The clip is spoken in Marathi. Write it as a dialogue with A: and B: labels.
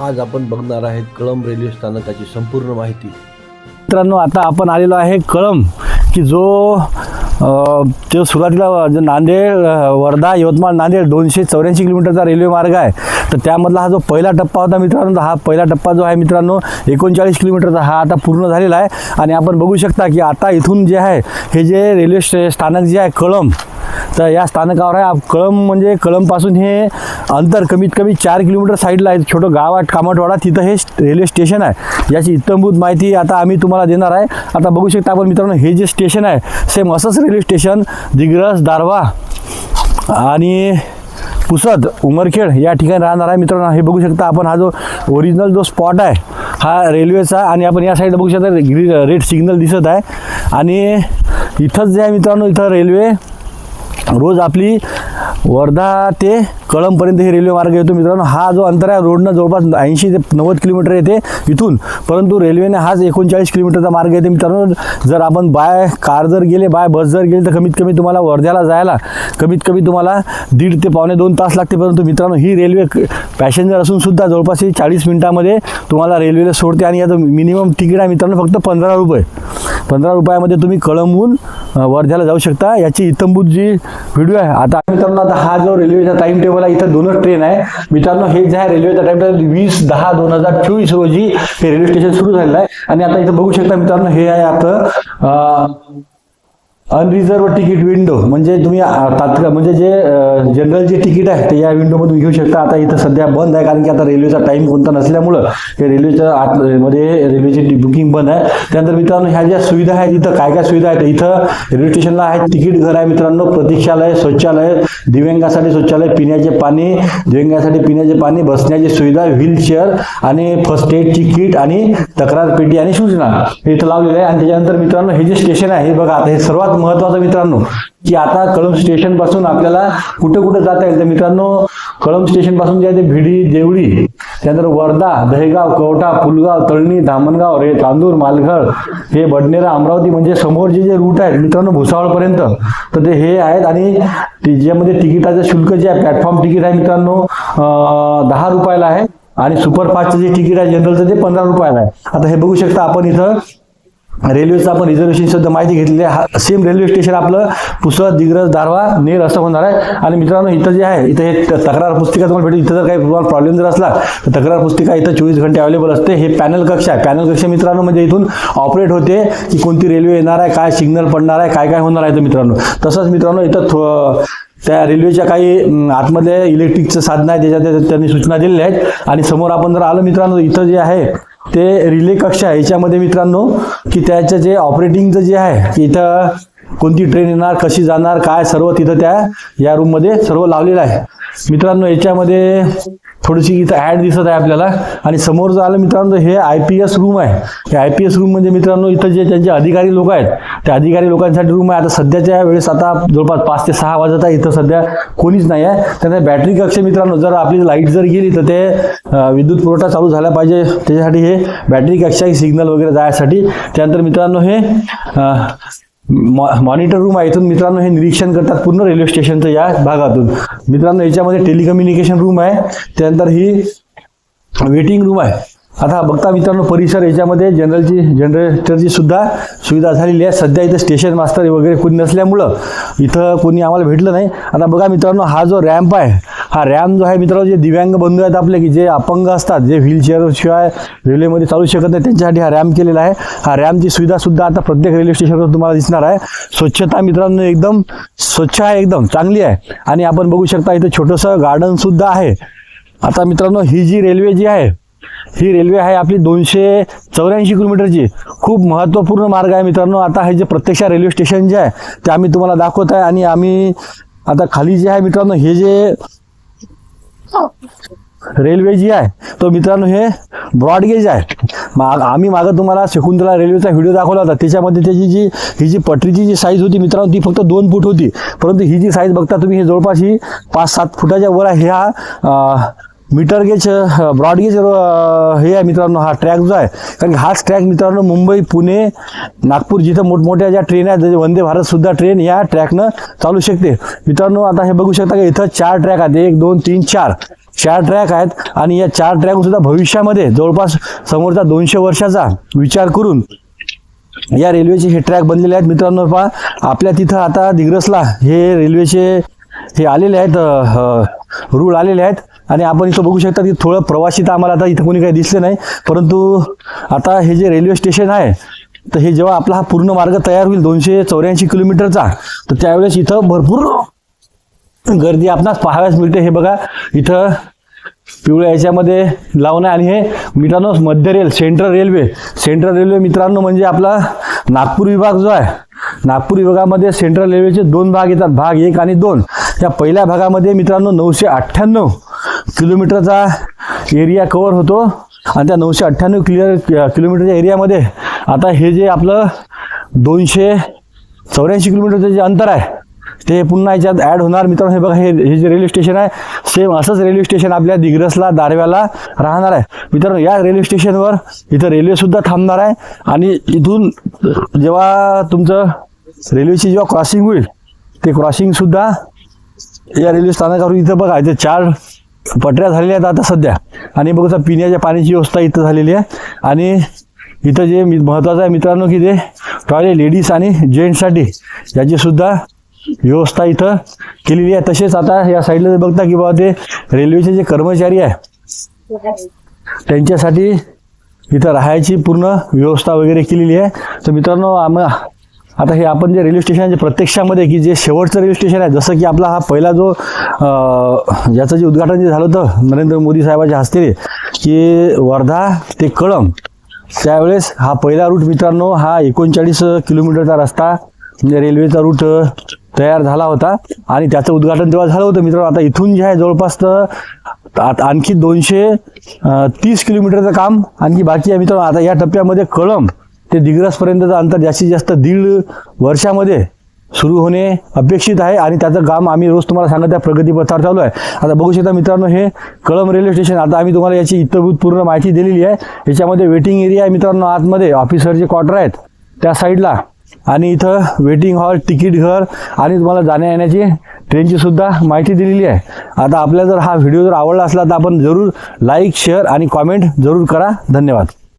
A: आज आपण बघणार आहेत कळंब रेल्वे स्थानकाची संपूर्ण माहिती।
B: मित्रांनो, आता आपण आलेलो आहे कळंब, की जो तो सुरुवातीला जो नांदेड वर्धा यवतमाळ नांदेड 284 किलोमीटरचा रेल्वे मार्ग आहे। तर त्यामधला हा जो पहिला टप्पा होता मित्रांनो, हा पहिला टप्पा जो आहे मित्रांनो 39 किलोमीटरचा हा आता पूर्ण झालेला आहे। आणि आपण बघू शकता की आता इथून जे आहे हे जे रेल्वे स्थानक जे आहे कळंब, तर या स्थानकावर आहे कळंब। म्हणजे कळंबपासून हे अंतर कमीत कमी 4 किलोमीटर साईडला आहे, छोटं गाव आहे कामठवाडा, तिथं हे रेल्वे स्टेशन आहे। याची इत्थंभूत माहिती आता आम्ही तुम्हाला देणार आहे। आता बघू शकता आपण मित्रांनो, हे जे स्टेशन आहे सेम असंच रेल्वे स्टेशन दिग्रस, दारव्हा आणि पुसद, उमरखेड या ठिकाणी राहणार आहे मित्रांनो। हे बघू शकता आपण, हा जो ओरिजिनल जो स्पॉट आहे हा रेल्वेचा, आणि आपण या साईडला बघू शकता रेड सिग्नल दिसत आहे। आणि इथंच जे आहे मित्रांनो, इथं रेल्वे रोज आपली वर्धा ते कळंबपर्यंत हे रेल्वे मार्ग येतो मित्रांनो। हा जो अंतर आहे रोडनं जवळपास 80 ते 90 किलोमीटर येते इथून, परंतु रेल्वेने हाच 39 किलोमीटरचा मार्ग येते मित्रांनो। जर आपण बाय कार जर गेले, बाय बस जर गेले, तर कमीत कमी तुम्हाला वर्ध्याला जायला कमीत कमी तुम्हाला 1.5 ते पावणे 2 तास लागते। परंतु मित्रांनो, ही रेल्वे पॅसेंजर असून सुद्धा जवळपास 40 मिनिटामध्ये तुम्हाला रेल्वेला सोडते। आणि याचं मिनिमम तिकीट आहे मित्रांनो फक्त 15 रुपये। 15 रुपयामध्ये तुम्ही कळंबहून वर्ध्याला जाऊ शकता। याची इत्थंभूत जी व्हिडिओ आहे आता मित्रांनो, आता हा जो रेल्वेचा टाइम टेबल आहे, इथं 2च ट्रेन आहे मित्रांनो। हे जे आहे रेल्वेचा टाइम टेबल 20/10/2024 रोजी हे रेल्वे स्टेशन सुरू झालेलं आहे। आणि आता इथं बघू शकता मित्रांनो, हे आहे आपलं अनरिझर्व तिकीट विंडो, म्हणजे तुम्ही तात्काळ म्हणजे जे जनरल जे तिकीट आहे ते या विंडोमधून घेऊ शकता। आता इथं सध्या बंद आहे, कारण की आता रेल्वेचा टाइम कोणता नसल्यामुळं हे रेल्वेच्या आतमध्ये रेल्वेची बुकिंग बंद आहे। त्यानंतर मित्रांनो, ह्या ज्या सुविधा आहेत इथं काय काय सुविधा आहेत, इथं रेल्वे स्टेशनला आहे तिकीट घर आहे मित्रांनो, प्रतीक्षालय, शौचालय, दिव्यांगासाठी शौचालय, पिण्याचे पाणी, दिव्यांगासाठी पिण्याचे पाणी, बसण्याची सुविधा, व्हीलचेअर आणि फर्स्ट एडची किट आणि तक्रार पेटी आणि सूचना हे इथं लावलेलं आहे। आणि त्याच्यानंतर मित्रांनो, हे जे स्टेशन आहे हे बघा, आता हे सर्वात महत्वाचं मित्रांनो, की आता कळंब स्टेशन पासून आपल्याला कुठे कुठे जाता येईल। तर मित्रांनो, कळंब स्टेशन पासून जे आहे ते भिडी, देवळी, त्यानंतर वर्धा, दहेगाव, कवठा, पुलगाव, तळणी, धामणगाव, तांदूर, मालघर, हे बडनेरा, अमरावती, म्हणजे समोरचे जे रूट आहेत मित्रांनो भुसावळपर्यंत, तर ते हे आहेत। आणि त्याच्यामध्ये तिकिटाचं शुल्क जे आहे, प्लॅटफॉर्म तिकीट आहे मित्रांनो 10 रुपयाला आहे, आणि सुपरफास्टचं जे तिकीट आहे जनरलचं ते 15 रुपयाला आहे। आता हे बघू शकता आपण, इथं रेल्वेचं आपण रिझर्वेशन सुद्धा माहिती घेतलेली आहे। सेम रेल्वे स्टेशन आपलं पुसद, दिग्रस, दारव्हा, नेर असं होणार आहे। आणि मित्रांनो, इथं जे आहे इथं हे तक्रार पुस्तिका तुम्हाला भेटेल। इथं जर काही तुम्हाला प्रॉब्लेम जर असला तर तक्रार पुस्तिका इथं 24 घंटे अवेलेबल असते। हे पॅनल कक्ष आहे। पॅनल कक्ष मित्रांनो म्हणजे इथून ऑपरेट होते की कोणती रेल्वे येणार आहे, काय सिग्नल पडणार आहे, काय काय होणार आहे। तर मित्रांनो, तसंच मित्रांनो इथं त्या रेल्वेच्या काही आतमध्ये इलेक्ट्रिकचं साधनं आहे, त्याच्यात त्यांनी सूचना दिलेल्या आहेत। आणि समोर आपण जर आलं मित्रांनो, इथं जे आहे ते रिले कक्ष आहे। याच्यामध्ये मित्रांनो, की त्याचं जे ऑपरेटिंगचं जे आहे, की इथं कोणती ट्रेन येणार, कशी जाणार, काय सर्व तिथं त्या या रूममध्ये सर्व लावलेलं आहे मित्रांनो। याच्यामध्ये थोडीशी इथं ॲड दिसत आहे आपल्याला। आणि समोर जर आलं मित्रांनो, हे IPS रूम आहे। हे IPS रूम म्हणजे मित्रांनो, इथं जे त्यांचे अधिकारी लोक आहेत त्या अधिकारी लोकांसाठी रूम आहे। आता सध्याच्या वेळेस आता जवळपास 5 ते 6 वाजत आहे, इथं सध्या कोणीच नाही आहे। त्यानंतर बॅटरी कक्ष मित्रांनो, जर आपली लाईट जर गेली तर ते विद्युत पुरवठा चालू झाला पाहिजे, त्याच्यासाठी हे बॅटरी कक्ष आहे, सिग्नल वगैरे जायसाठी। त्यानंतर मित्रांनो, हे मॉनिटर रूम आहे। इथून मित्रांनो हे निरीक्षण करतात पूर्ण रेल्वे स्टेशनचं या भागातून मित्रांनो। याच्यामध्ये टेलिकम्युनिकेशन रूम आहे, त्यानंतर ही वेटिंग रूम आहे। आता बघता मित्रांनो, परिसर याच्यामध्ये जनरेटरची सुद्धा सुविधा झालेली आहे। सध्या इथं स्टेशन मास्तर वगैरे कोणी नसल्यामुळं इथं कोणी आम्हाला भेटलं नाही। आता बघा मित्रांनो, हा जो रॅम्प आहे, हा रॅम्प जो आहे मित्रांनो, जे दिव्यांग बंधू आहेत आपले, की जे अपंग असतात, जे व्हीलचेअर शिवाय रेल्वेमध्ये चालू शकत नाही, त्यांच्यासाठी हा रॅम्प केलेला आहे। हा रॅम्पची सुविधा सुद्धा आता प्रत्येक रेल्वे स्टेशनवर तुम्हाला दिसणार आहे। स्वच्छता मित्रांनो एकदम स्वच्छ आहे, एकदम चांगली आहे। आणि आपण बघू शकता इथं छोटंसं गार्डन सुद्धा आहे। आता मित्रांनो, ही जी रेल्वे जी आहे, ही रेल्वे आहे आपली 284 किलोमीटरची, खूप महत्त्वपूर्ण मार्ग आहे मित्रांनो। आता हे जे प्रत्यक्ष रेल्वे स्टेशन जे आहे ते आम्ही तुम्हाला दाखवत आहे। आणि आम्ही आता खाली जे आहे मित्रांनो, हे जे रेल्वे जी आहे तो मित्रांनो हे ब्रॉडगेज आहे। आम्ही मागं तुम्हाला शकुंतला रेल्वेचा व्हिडिओ दाखवला होता, त्याच्यामध्ये त्याची ही जी पटरीची जी साईज होती मित्रांनो, ती फक्त 2 फूट होती। परंतु ही जी साईज बघता तुम्ही, हे जवळपास ही 5-7 फुटाच्या वर आहे। ह्या मीटर गेज ब्रॉड गेज हे आहे मित्रांनो, हा ट्रॅक जो आहे, कारण हाच ट्रॅक मित्रांनो मुंबई, पुणे, नागपूर जिथं मोठमोठ्या ज्या ट्रेन आहेत, जसे वंदे भारत सुद्धा ट्रेन या ट्रॅकनं चालू शकते मित्रांनो. आता हे बघू शकता की इथं 4 ट्रॅक आहेत, 1 2 3 4 ट्रॅक आहेत. आणि या 4 ट्रॅक सुद्धा भविष्यामध्ये जवळपास समोरचा 200 वर्षाचा विचार करून या रेल्वेचे हे ट्रॅक बनलेले आहेत मित्रांनो. पहा आपल्या तिथं आता दिग्रसला हे रेल्वेचे हे आलेले आहेत, रूळ आलेले आहेत. आणि आपण इथं बघू शकता की थोडं प्रवासी तर आम्हाला आता इथं कोणी काही दिसले नाही, परंतु आता हे जे रेल्वे स्टेशन आहे, तर हे जेव्हा आपला हा पूर्ण मार्ग तयार होईल 284 किलोमीटरचा, तर त्यावेळेस इथं भरपूर गर्दी आपणास पाहाव्यास मिळते. हे बघा इथं पिवळ्या याच्यामध्ये लावणं आहे. आणि हे मित्रांनो मध्य रेल, सेंट्रल रेल्वे मित्रांनो म्हणजे आपला नागपूर विभाग जो आहे, नागपूर विभागामध्ये सेंट्रल रेल्वेचे 2 भाग येतात, भाग 1 आणि 2. या पहिल्या भागामध्ये मित्रांनो 998 किलोमीटरचा एरिया कव्हर होतो. आणि त्या 998 किलोमीटरच्या एरियामध्ये आता हे जे आपलं 284 किलोमीटरचं जे अंतर आहे, ते पुन्हा याच्यात ॲड होणार मित्रांनो. हे बघा हे जे रेल्वे स्टेशन आहे, सेम असंच रेल्वे स्टेशन आपल्या दिग्रसला, दारव्याला राहणार आहे मित्रांनो. या रेल्वे स्टेशनवर इथं रेल्वेसुद्धा थांबणार आहे. आणि इथून जेव्हा तुमचं रेल्वेची जेव्हा क्रॉसिंग होईल, ते क्रॉसिंगसुद्धा या रेल्वे स्थानकावर इथं बघा इथे 4 पटऱ्या झालेल्या आहेत आता सध्या. आणि बघा पिण्याच्या पाण्याची व्यवस्था इथं झालेली आहे. आणि इथं जे महत्त्वाचं आहे मित्रांनो की ते टॉयलेट लेडीज आणि जेंट्ससाठी याची सुद्धा व्यवस्था इथं केलेली आहे. तसेच आता या साईडला जर बघता की बाबा ते रेल्वेचे जे कर्मचारी आहे त्यांच्यासाठी इथं राहायची पूर्ण व्यवस्था वगैरे केलेली आहे. तर मित्रांनो आता हे आपण जे रेल्वे स्टेशन जे प्रत्यक्षामध्ये की जे शेवटचं रेल्वे स्टेशन आहे, जसं की आपला हा पहिला जो ज्याचं जे उद्घाटन जे झालं होतं नरेंद्र मोदी साहेबांच्या हस्ते की वर्धा ते कळंब, त्यावेळेस हा पहिला रूट मित्रांनो हा 39 किलोमीटरचा रस्ता म्हणजे रेल्वेचा रूट तयार झाला होता. आणि त्याचं उद्घाटन तेव्हा झालं होतं मित्रांनो. आता इथून जे आहे जवळपास तर आणखी 230 किलोमीटरचं काम आणखी बाकी आहे मित्रांनो. आता या टप्प्यामध्ये कळंब ते दिग्रसपर्यंतचं अंतर जास्तीत जास्त 1.5 वर्षामध्ये सुरू होणे अपेक्षित आहे. आणि त्याचं काम आम्ही रोज तुम्हाला सांगत आहे, प्रगतीपथावर चालू आहे. आता बघू शकता मित्रांनो हे कळंब रेल्वे स्टेशन. आता आम्ही तुम्हाला याची इतरभूत पूर्ण माहिती दिलेली आहे. याच्यामध्ये वेटिंग एरिया आहे मित्रांनो, आतमध्ये ऑफिसरचे क्वार्टर आहेत त्या साईडला. आणि इथं वेटिंग हॉल, तिकीट घर आणि तुम्हाला जाण्या येण्याची ट्रेनची सुद्धा माहिती दिलेली आहे. आता आपल्याला जर हा व्हिडिओ जर आवडला असला तर आपण जरूर लाईक, शेअर आणि कॉमेंट जरूर करा. धन्यवाद.